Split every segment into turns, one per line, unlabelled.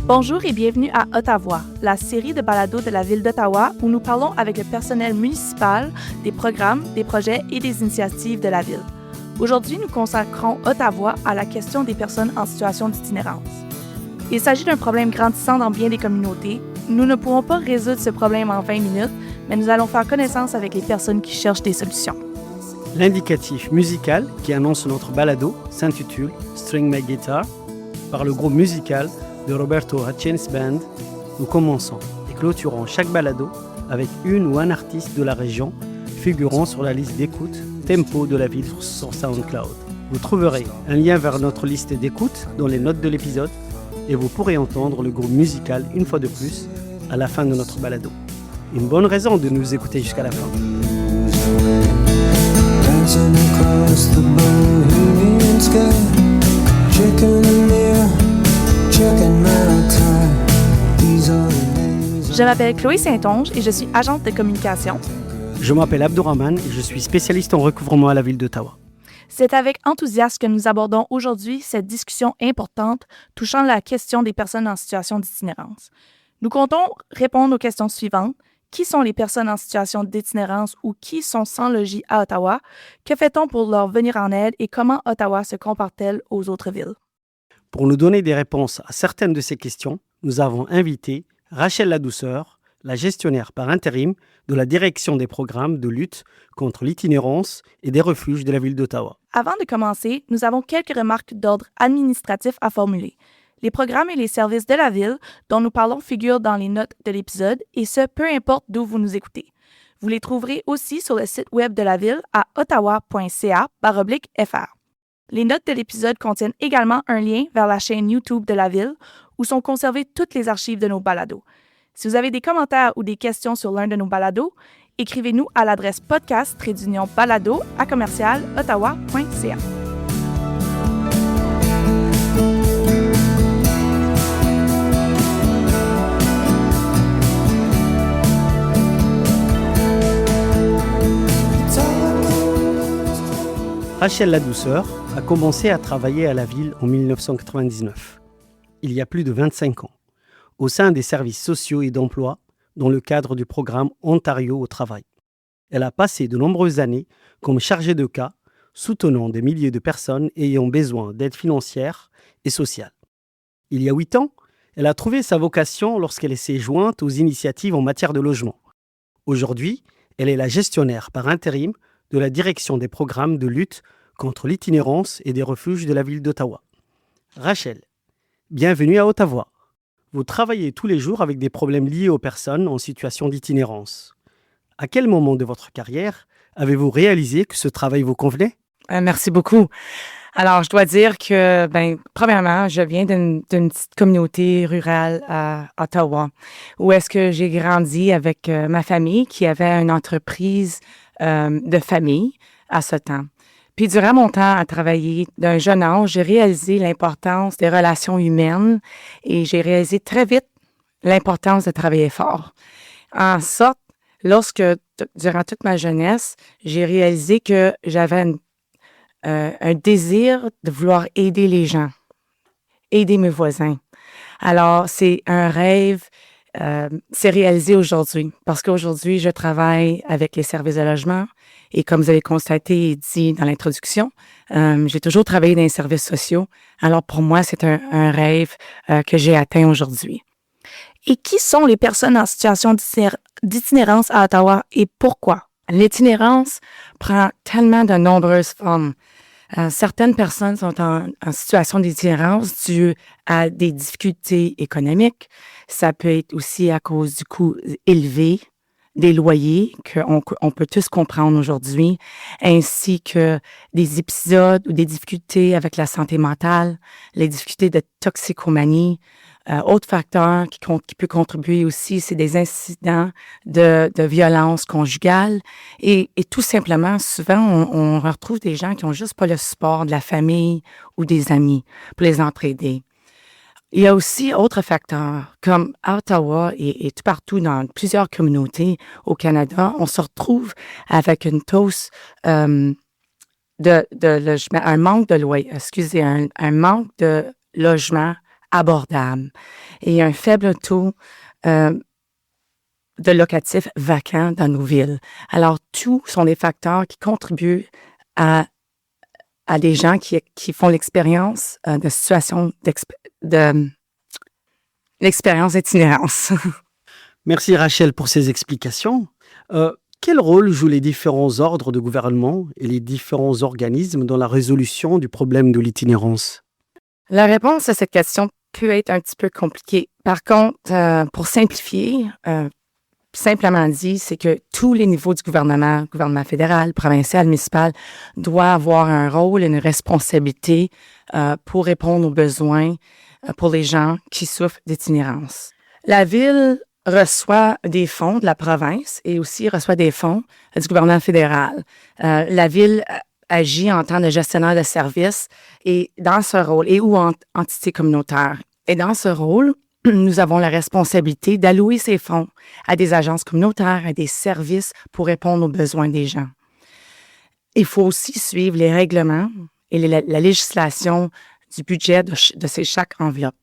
Bonjour et bienvenue à Ottawa, la série de balados de la Ville d'Ottawa où nous parlons avec le personnel municipal des programmes, des projets et des initiatives de la Ville. Aujourd'hui, nous consacrons Ottawa à la question des personnes en situation d'itinérance. Il s'agit d'un problème grandissant dans bien des communautés. Nous ne pourrons pas résoudre ce problème en 20 minutes, mais nous allons faire connaissance avec les personnes qui cherchent des solutions.
L'indicatif musical qui annonce notre balado s'intitule String My Guitar par le groupe musical de Roberto Hutchins Band. Nous commençons et clôturons chaque balado avec une ou un artiste de la région figurant sur la liste d'écoute Tempo de la ville sur SoundCloud. Vous trouverez un lien vers notre liste d'écoute dans les notes de l'épisode et vous pourrez entendre le groupe musical une fois de plus à la fin de notre balado. Une bonne raison de nous écouter jusqu'à la fin.
Je m'appelle Chloé Saint-Onge et je suis agente de communication.
Je m'appelle Abdourahmane et je suis spécialiste en recouvrement à la ville d'Ottawa.
C'est avec enthousiasme que nous abordons aujourd'hui cette discussion importante touchant la question des personnes en situation d'itinérance. Nous comptons répondre aux questions suivantes. Qui sont les personnes en situation d'itinérance ou qui sont sans logis à Ottawa? Que fait-on pour leur venir en aide et comment Ottawa se compare-t-elle aux autres villes?
Pour nous donner des réponses à certaines de ces questions, nous avons invité Rachel Ladouceur, la gestionnaire par intérim de la direction des programmes de lutte contre l'itinérance et des refuges de la ville d'Ottawa.
Avant de commencer, nous avons quelques remarques d'ordre administratif à formuler. Les programmes et les services de la Ville dont nous parlons figurent dans les notes de l'épisode, et ce, peu importe d'où vous nous écoutez. Vous les trouverez aussi sur le site web de la Ville à ottawa.ca/fr. Les notes de l'épisode contiennent également un lien vers la chaîne YouTube de la Ville, où sont conservées toutes les archives de nos balados. Si vous avez des commentaires ou des questions sur l'un de nos balados, écrivez-nous à l'adresse podcast-balado@ottawa.ca.
Rachel Ladouceur a commencé à travailler à la ville en 1999, il y a plus de 25 ans, au sein des services sociaux et d'emploi dans le cadre du programme Ontario au travail. Elle a passé de nombreuses années comme chargée de cas, soutenant des milliers de personnes ayant besoin d'aide financière et sociale. Il y a 8 ans, elle a trouvé sa vocation lorsqu'elle s'est jointe aux initiatives en matière de logement. Aujourd'hui, elle est la gestionnaire par intérim de la direction des programmes de lutte contre l'itinérance et des refuges de la ville d'Ottawa. Rachel, bienvenue à Ottawa. Vous travaillez tous les jours avec des problèmes liés aux personnes en situation d'itinérance. À quel moment de votre carrière avez-vous réalisé que ce travail vous convenait?
Merci beaucoup. Alors, je dois dire que, premièrement, je viens d'une petite communauté rurale à Ottawa, où est-ce que j'ai grandi avec ma famille qui avait une entreprise de famille à ce temps. Puis, durant mon temps à travailler d'un jeune âge, j'ai réalisé l'importance des relations humaines et j'ai réalisé très vite l'importance de travailler fort. En sorte, durant toute ma jeunesse, j'ai réalisé que j'avais un désir de vouloir aider les gens, aider mes voisins. Alors, c'est un rêve, c'est réalisé aujourd'hui parce qu'aujourd'hui, je travaille avec les services de logement et comme vous avez constaté et dit dans l'introduction, j'ai toujours travaillé dans les services sociaux. Alors, pour moi, c'est un rêve que j'ai atteint aujourd'hui.
Et qui sont les personnes en situation d'itinérance à Ottawa et pourquoi?
L'itinérance prend tellement de nombreuses formes. Certaines personnes sont en situation d'itinérance due à des difficultés économiques. Ça peut être aussi à cause du coût élevé des loyers qu'on peut tous comprendre aujourd'hui, ainsi que des épisodes ou des difficultés avec la santé mentale, les difficultés de toxicomanie. Autre facteur qui peut contribuer aussi, c'est des incidents de violence conjugale et tout simplement, souvent, on retrouve des gens qui ont juste pas le support de la famille ou des amis pour les entraider. Il y a aussi autres facteurs, comme à Ottawa et tout partout dans plusieurs communautés au Canada, on se retrouve avec une hausse de logement, un manque de loyer, un manque de logement abordable et un faible taux de locatifs vacants dans nos villes. Alors, tous sont des facteurs qui contribuent à des gens qui font l'expérience de situation l'expérience d'itinérance.
Merci Rachel pour ces explications. Quel rôle jouent les différents ordres de gouvernement et les différents organismes dans la résolution du problème de l'itinérance?
La réponse à cette question peut être un petit peu compliquée. Par contre, pour simplifier, simplement dit, c'est que tous les niveaux du gouvernement fédéral, provincial, municipal, doivent avoir un rôle et une responsabilité pour répondre aux besoins pour les gens qui souffrent d'itinérance. La ville reçoit des fonds de la province et aussi reçoit des fonds du gouvernement fédéral. La ville agit en tant que gestionnaire de services et dans ce rôle, et ou entité communautaire. Et dans ce rôle, nous avons la responsabilité d'allouer ces fonds à des agences communautaires, à des services pour répondre aux besoins des gens. Il faut aussi suivre les règlements et la législation du budget de chaque enveloppe.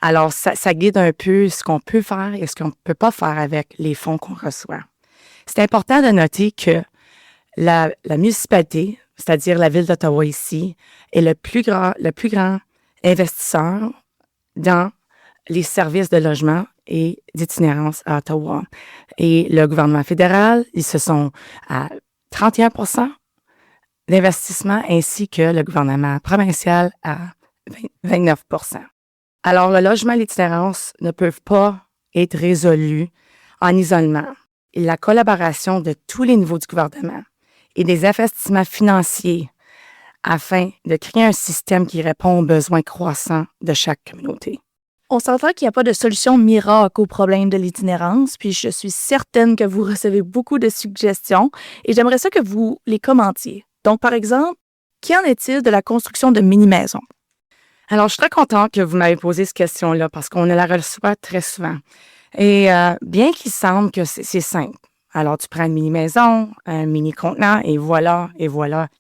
Alors, ça guide un peu ce qu'on peut faire et ce qu'on ne peut pas faire avec les fonds qu'on reçoit. C'est important de noter que la municipalité, c'est-à-dire la Ville d'Ottawa ici, est le plus grand investisseur dans les services de logement et d'itinérance à Ottawa. Et le gouvernement fédéral, ils se sont à 31 % d'investissement, ainsi que le gouvernement provincial à 29 %. Alors, le logement et l'itinérance ne peuvent pas être résolus en isolement. Et la collaboration de tous les niveaux du gouvernement et des investissements financiers afin de créer un système qui répond aux besoins croissants de chaque communauté.
On s'entend qu'il n'y a pas de solution miracle au problème de l'itinérance, puis je suis certaine que vous recevez beaucoup de suggestions et j'aimerais ça que vous les commentiez. Donc, par exemple, qu'en est-il de la construction de mini-maisons?
Alors, je suis très contente que vous m'avez posé cette question-là parce qu'on la reçoit très souvent. Et bien qu'il semble que c'est simple. Alors, tu prends une mini-maison, un mini-contenant et voilà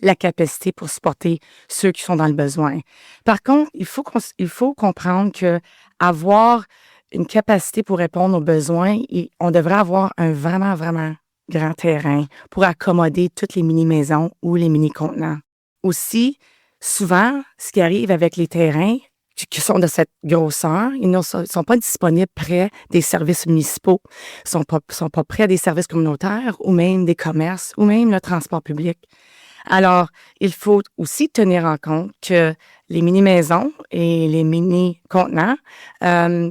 la capacité pour supporter ceux qui sont dans le besoin. Par contre, il faut comprendre que avoir une capacité pour répondre aux besoins, on devrait avoir un vraiment, vraiment grand terrain pour accommoder toutes les mini-maisons ou les mini-contenants. Aussi, souvent, ce qui arrive avec les terrains qui sont de cette grosseur, ils ne sont pas disponibles près des services municipaux, sont pas près des services communautaires ou même des commerces ou même le transport public. Alors, il faut aussi tenir en compte que les mini-maisons et les mini-contenants,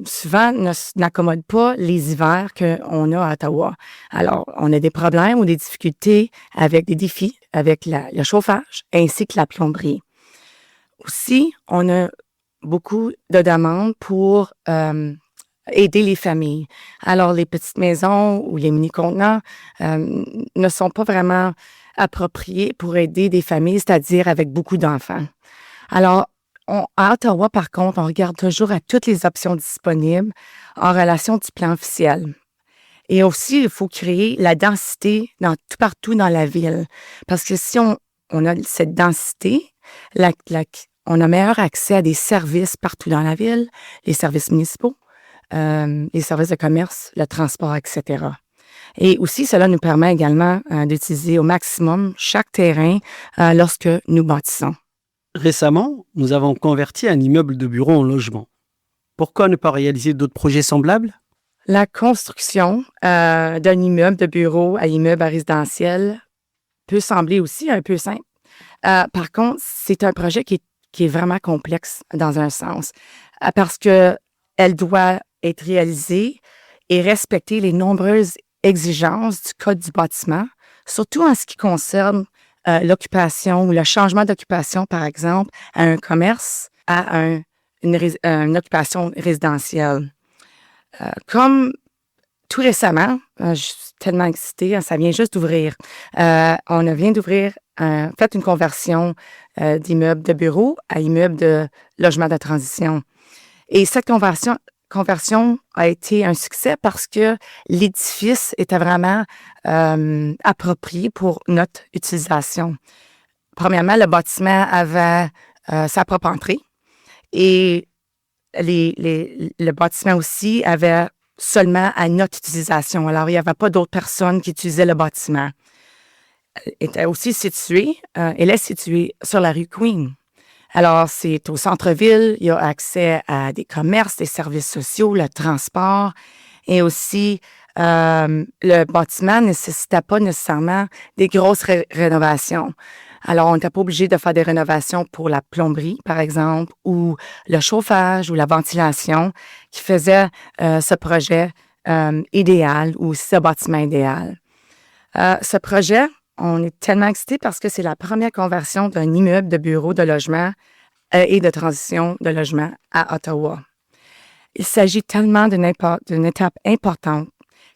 souvent, n'accommodent pas les hivers qu'on a à Ottawa. Alors, on a des problèmes ou des difficultés avec des défis avec le chauffage ainsi que la plomberie. Aussi, on a beaucoup de demandes pour aider les familles. Alors, les petites maisons ou les mini-contenants ne sont pas vraiment appropriés pour aider des familles, c'est-à-dire avec beaucoup d'enfants. Alors, à Ottawa, par contre, on regarde toujours à toutes les options disponibles en relation du plan officiel. Et aussi, il faut créer la densité partout dans la ville. Parce que si on a cette densité, on a meilleur accès à des services partout dans la ville, les services municipaux, les services de commerce, le transport, etc. Et aussi, cela nous permet également d'utiliser au maximum chaque terrain lorsque nous bâtissons.
Récemment, nous avons converti un immeuble de bureau en logement. Pourquoi ne pas réaliser d'autres projets semblables?
La construction d'un immeuble de bureau à immeuble à résidentiel peut sembler aussi un peu simple. Par contre, c'est un projet qui est vraiment complexe dans un sens, parce qu'elle doit être réalisée et respecter les nombreuses exigences du Code du bâtiment, surtout en ce qui concerne l'occupation ou le changement d'occupation, par exemple, à un commerce, à une occupation résidentielle. Comme tout récemment, je suis tellement excitée, ça vient juste d'ouvrir. On vient d'ouvrir, fait une conversion d'immeuble de bureau à immeuble de logement de transition. Et cette conversion a été un succès parce que l'édifice était vraiment approprié pour notre utilisation. Premièrement, le bâtiment avait sa propre entrée et le bâtiment aussi avait seulement à notre utilisation. Alors, il n'y avait pas d'autres personnes qui utilisaient le bâtiment. Elle est située sur la rue Queen. Alors, c'est au centre-ville, il y a accès à des commerces, des services sociaux, le transport et aussi le bâtiment ne nécessitait pas nécessairement des grosses rénovations. Alors, on n'était pas obligé de faire des rénovations pour la plomberie, par exemple, ou le chauffage ou la ventilation qui faisait ce projet idéal ou ce bâtiment idéal. Ce projet, on est tellement excités parce que c'est la première conversion d'un immeuble de bureaux de logement et de transition de logement à Ottawa. Il s'agit tellement d'une étape importante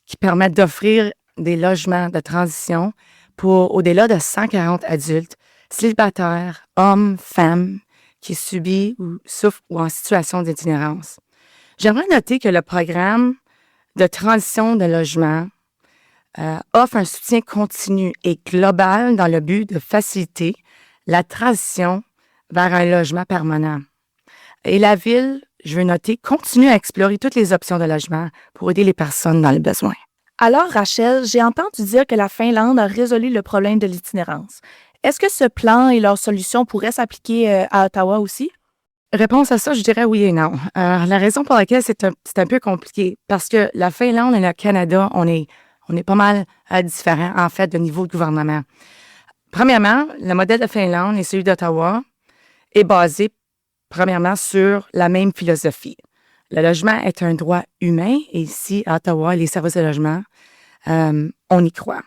qui permet d'offrir des logements de transition pour au-delà de 140 adultes, célibataires, hommes, femmes, qui subissent ou souffrent ou en situation d'itinérance. J'aimerais noter que le programme de transition de logement offre un soutien continu et global dans le but de faciliter la transition vers un logement permanent. Et la Ville, je veux noter, continue à explorer toutes les options de logement pour aider les personnes dans le besoin.
Alors, Rachel, j'ai entendu dire que la Finlande a résolu le problème de l'itinérance. Est-ce que ce plan et leurs solutions pourraient s'appliquer à Ottawa aussi?
Réponse à ça, je dirais oui et non. La raison pour laquelle c'est un peu compliqué, parce que la Finlande et le Canada, on est pas mal différents, en fait, de niveau de gouvernement. Premièrement, le modèle de Finlande et celui d'Ottawa est basé, premièrement, sur la même philosophie. Le logement est un droit humain et ici, à Ottawa, les services de logement, on y croit.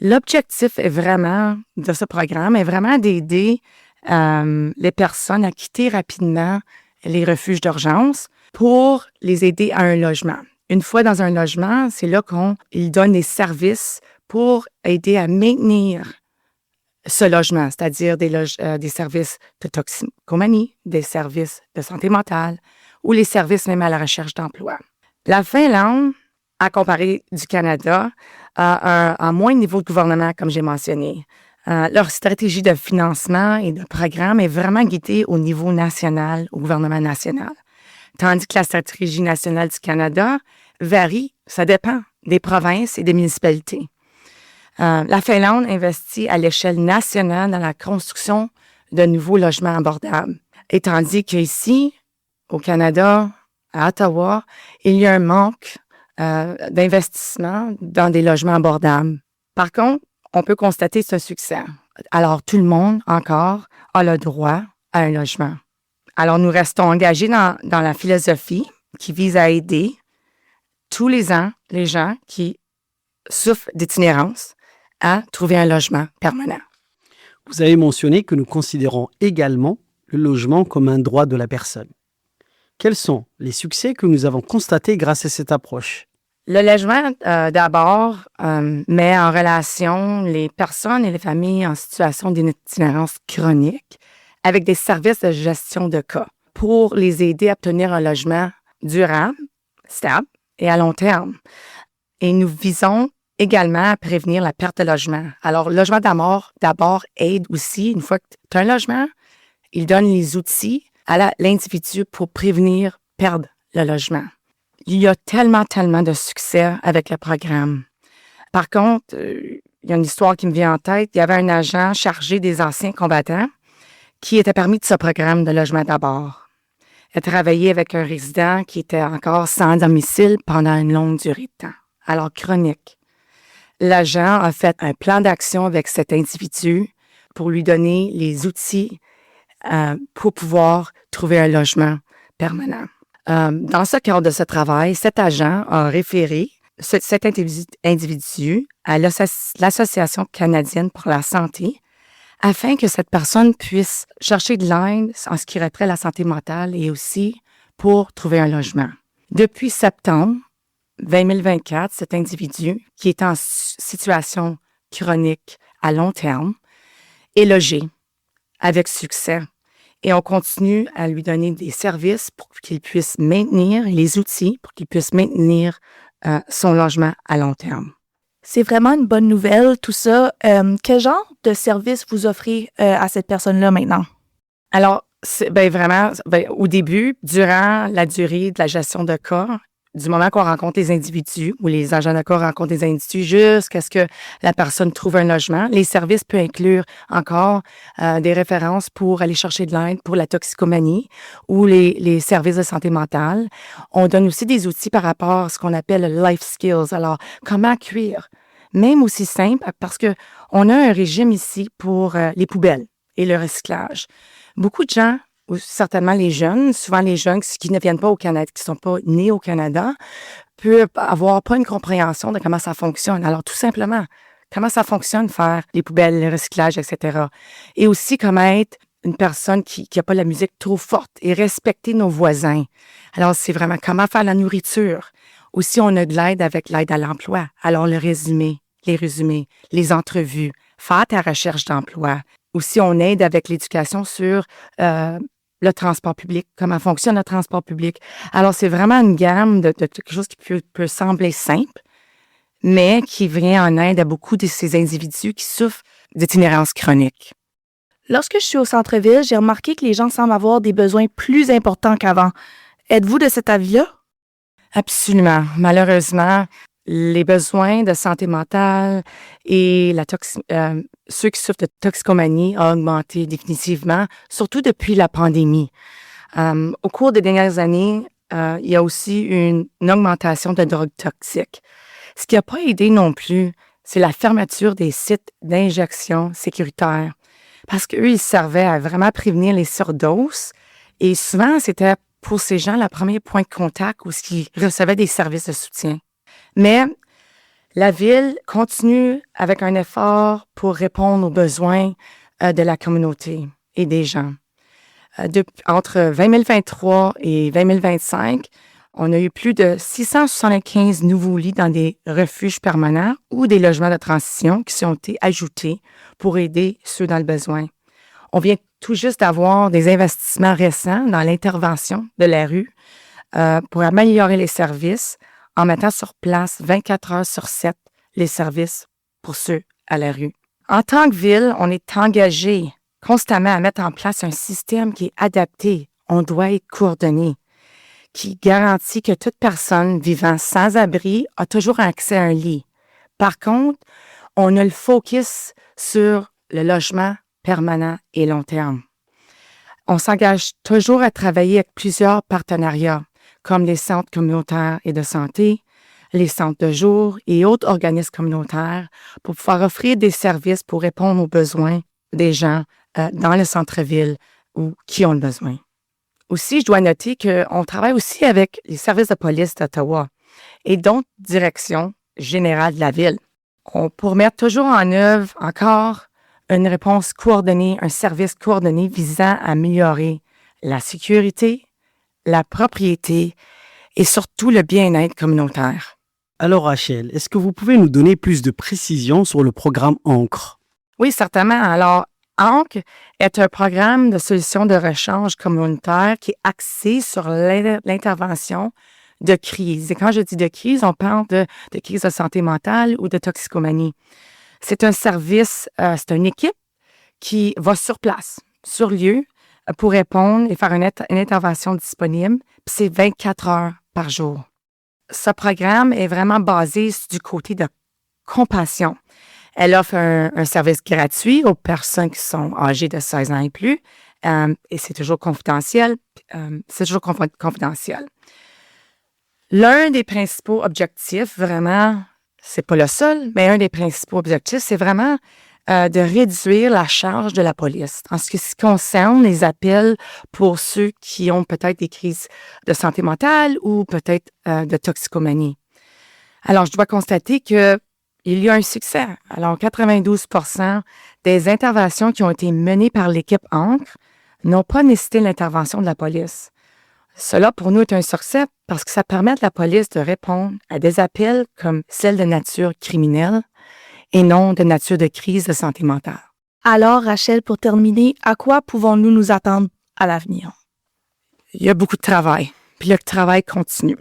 L'objectif de ce programme est vraiment d'aider les personnes à quitter rapidement les refuges d'urgence pour les aider à un logement. Une fois dans un logement, c'est là qu'ils donnent des services pour aider à maintenir ce logement, c'est-à-dire des services de toxicomanie, des services de santé mentale ou les services même à la recherche d'emploi. La Finlande, à comparer du Canada, a un moins de niveau de gouvernement, comme j'ai mentionné. Leur stratégie de financement et de programme est vraiment guidée au niveau national, au gouvernement national. Tandis que la stratégie nationale du Canada varie, ça dépend des provinces et des municipalités. La Finlande investit à l'échelle nationale dans la construction de nouveaux logements abordables. Et tandis qu'ici, au Canada, à Ottawa, il y a un manque d'investissement dans des logements abordables. Par contre, on peut constater ce succès. Alors, tout le monde, encore, a le droit à un logement. Alors, nous restons engagés dans la philosophie qui vise à aider tous les ans les gens qui souffrent d'itinérance à trouver un logement permanent.
Vous avez mentionné que nous considérons également le logement comme un droit de la personne. Quels sont les succès que nous avons constatés grâce à cette approche?
Le logement, d'abord, met en relation les personnes et les familles en situation d'itinérance chronique avec des services de gestion de cas pour les aider à obtenir un logement durable, stable et à long terme. Et nous visons également à prévenir la perte de logement. Alors, le logement d'abord aide aussi, une fois que tu as un logement, il donne les outils à l'individu pour prévenir perdre le logement. Il y a tellement de succès avec le programme. Par contre, il y a une histoire qui me vient en tête. Il y avait un agent chargé des anciens combattants qui était parmi de ce programme de logement d'abord. Il a travaillé avec un résident qui était encore sans domicile pendant une longue durée de temps, alors chronique. L'agent a fait un plan d'action avec cet individu pour lui donner les outils pour pouvoir trouver un logement permanent. Dans ce cadre de ce travail, cet agent a référé cet individu à l'Association canadienne pour la santé afin que cette personne puisse chercher de l'aide en ce qui retrait la santé mentale et aussi pour trouver un logement. Depuis septembre 2024, cet individu qui est en situation chronique à long terme est logé avec succès. Et on continue à lui donner des services pour qu'il puisse maintenir les outils, pour qu'il puisse maintenir son logement à long terme.
C'est vraiment une bonne nouvelle, tout ça. Quel genre de service vous offrez à cette personne-là maintenant?
Alors, Vraiment, au début, durant la durée de la gestion de cas, du moment qu'on rencontre les individus ou les agents de cas rencontrent les individus jusqu'à ce que la personne trouve un logement, les services peuvent inclure encore des références pour aller chercher de l'aide pour la toxicomanie ou les services de santé mentale. On donne aussi des outils par rapport à ce qu'on appelle life skills. Alors, comment cuire? Même aussi simple, parce que on a un régime ici pour les poubelles et le recyclage. Beaucoup de gens, ou certainement les jeunes, souvent les jeunes qui ne viennent pas au Canada, qui ne sont pas nés au Canada, peuvent avoir pas une compréhension de comment ça fonctionne. Alors, tout simplement, comment ça fonctionne faire les poubelles, le recyclage, etc. Et aussi, comment être une personne qui n'a pas la musique trop forte et respecter nos voisins. Alors, c'est vraiment comment faire la nourriture. Aussi, on a de l'aide avec l'aide à l'emploi. Alors, les résumés, les entrevues, faire ta recherche d'emploi. Aussi, on aide avec l'éducation sur le transport public, comment fonctionne le transport public. Alors, c'est vraiment une gamme de quelque chose qui peut sembler simple, mais qui vient en aide à beaucoup de ces individus qui souffrent d'itinérance chronique.
Lorsque je suis au centre-ville, j'ai remarqué que les gens semblent avoir des besoins plus importants qu'avant. Êtes-vous de cet avis-là?
Absolument. Malheureusement, les besoins de santé mentale et ceux qui souffrent de toxicomanie ont augmenté définitivement, surtout depuis la pandémie. Au cours des dernières années, il y a aussi une augmentation de drogues toxiques. Ce qui n'a pas aidé non plus, c'est la fermeture des sites d'injection sécuritaires. Parce qu'eux, ils servaient à vraiment prévenir les surdoses. Et souvent, c'était pour ces gens le premier point de contact où ils recevaient des services de soutien. Mais la Ville continue avec un effort pour répondre aux besoins de la communauté et des gens. Entre 2023 et 2025, on a eu plus de 675 nouveaux lits dans des refuges permanents ou des logements de transition qui ont été ajoutés pour aider ceux dans le besoin. On vient tout juste d'avoir des investissements récents dans l'intervention de la rue pour améliorer les services en mettant sur place 24 heures sur 7 les services pour ceux à la rue. En tant que ville, on est engagé constamment à mettre en place un système qui est adapté. On doit être coordonné, qui garantit que toute personne vivant sans abri a toujours accès à un lit. Par contre, on a le focus sur le logement permanent et long terme. On s'engage toujours à travailler avec plusieurs partenariats, comme les centres communautaires et de santé, les centres de jour et autres organismes communautaires pour pouvoir offrir des services pour répondre aux besoins des gens dans le centre-ville ou qui ont le besoin. Aussi, je dois noter qu'on travaille aussi avec les services de police d'Ottawa et d'autres directions générales de la ville. Pour mettre toujours en œuvre encore une réponse coordonnée, un service coordonné visant à améliorer la sécurité, la propriété et surtout le bien-être communautaire.
Alors Rachel, est-ce que vous pouvez nous donner plus de précisions sur le programme ANCRE?
Oui, certainement. Alors, ANCRE est un programme de solutions de rechange communautaire qui est axé sur l'intervention de crise. Et quand je dis de crise, on parle de crise de santé mentale ou de toxicomanie. C'est un service, c'est une équipe qui va sur place, sur lieu, pour répondre et faire une intervention disponible. Puis c'est 24 heures par jour. Ce programme est vraiment basé du côté de compassion. Elle offre un service gratuit aux personnes qui sont âgées de 16 ans et plus, et c'est toujours confidentiel. L'un des principaux objectifs, vraiment, c'est pas le seul, mais un des principaux objectifs, c'est vraiment de réduire la charge de la police en ce qui concerne les appels pour ceux qui ont peut-être des crises de santé mentale ou peut-être de toxicomanie. Alors, je dois constater qu'il y a un succès. Alors, 92% des interventions qui ont été menées par l'équipe ANCRE n'ont pas nécessité l'intervention de la police. Cela, pour nous, est un succès parce que ça permet à la police de répondre à des appels comme celles de nature criminelle et non de nature de crise de santé mentale.
Alors, Rachel, pour terminer, à quoi pouvons-nous nous attendre à l'avenir?
Il y a beaucoup de travail, puis le travail continue.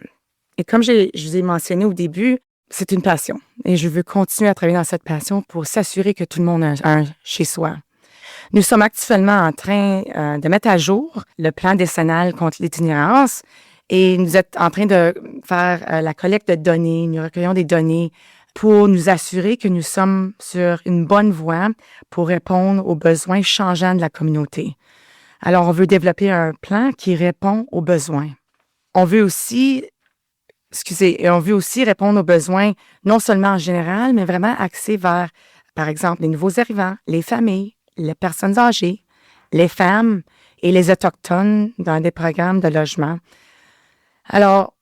Et comme je vous ai mentionné au début, c'est une passion. Et je veux continuer à travailler dans cette passion pour s'assurer que tout le monde a un chez soi. Nous sommes actuellement en train de mettre à jour le plan décennal contre l'itinérance et nous êtes en train de faire la collecte de données. Nous recueillons des données pour nous assurer que nous sommes sur une bonne voie pour répondre aux besoins changeants de la communauté. Alors, on veut développer un plan qui répond aux besoins. On veut aussi répondre aux besoins non seulement en général, mais vraiment axés vers, par exemple, les nouveaux arrivants, les familles, les personnes âgées, les femmes et les Autochtones dans des programmes de logement. Alors,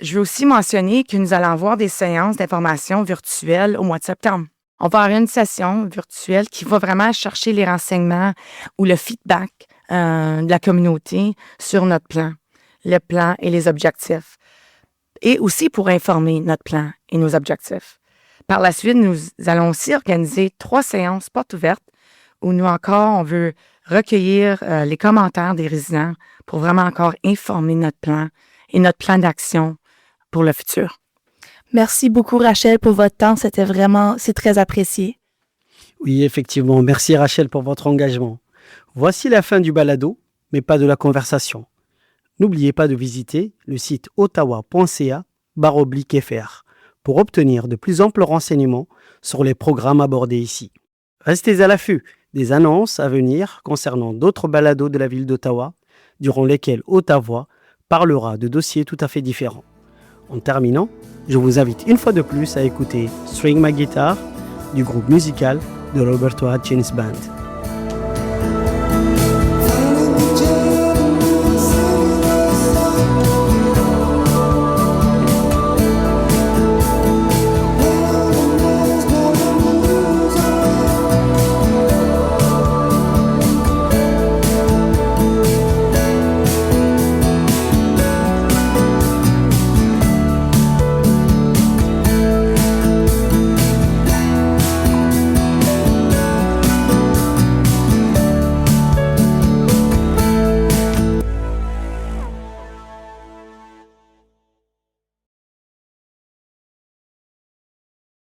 je veux aussi mentionner que nous allons avoir des séances d'information virtuelles au mois de septembre. On va avoir une session virtuelle qui va vraiment chercher les renseignements ou le feedback de la communauté sur notre plan, le plan et les objectifs. Et aussi pour informer notre plan et nos objectifs. Par la suite, nous allons aussi organiser 3 séances portes ouvertes où nous encore, on veut recueillir les commentaires des résidents pour vraiment encore informer notre plan et notre plan d'action pour le futur.
Merci beaucoup, Rachel, pour votre temps. C'est très apprécié.
Oui, effectivement. Merci, Rachel, pour votre engagement. Voici la fin du balado, mais pas de la conversation. N'oubliez pas de visiter le site ottawa.ca/fr pour obtenir de plus amples renseignements sur les programmes abordés ici. Restez à l'affût des annonces à venir concernant d'autres balados de la ville d'Ottawa, durant lesquels Ottawa parlera de dossiers tout à fait différents. En terminant, je vous invite une fois de plus à écouter String My Guitar du groupe musical de Roberto Hutchins Band.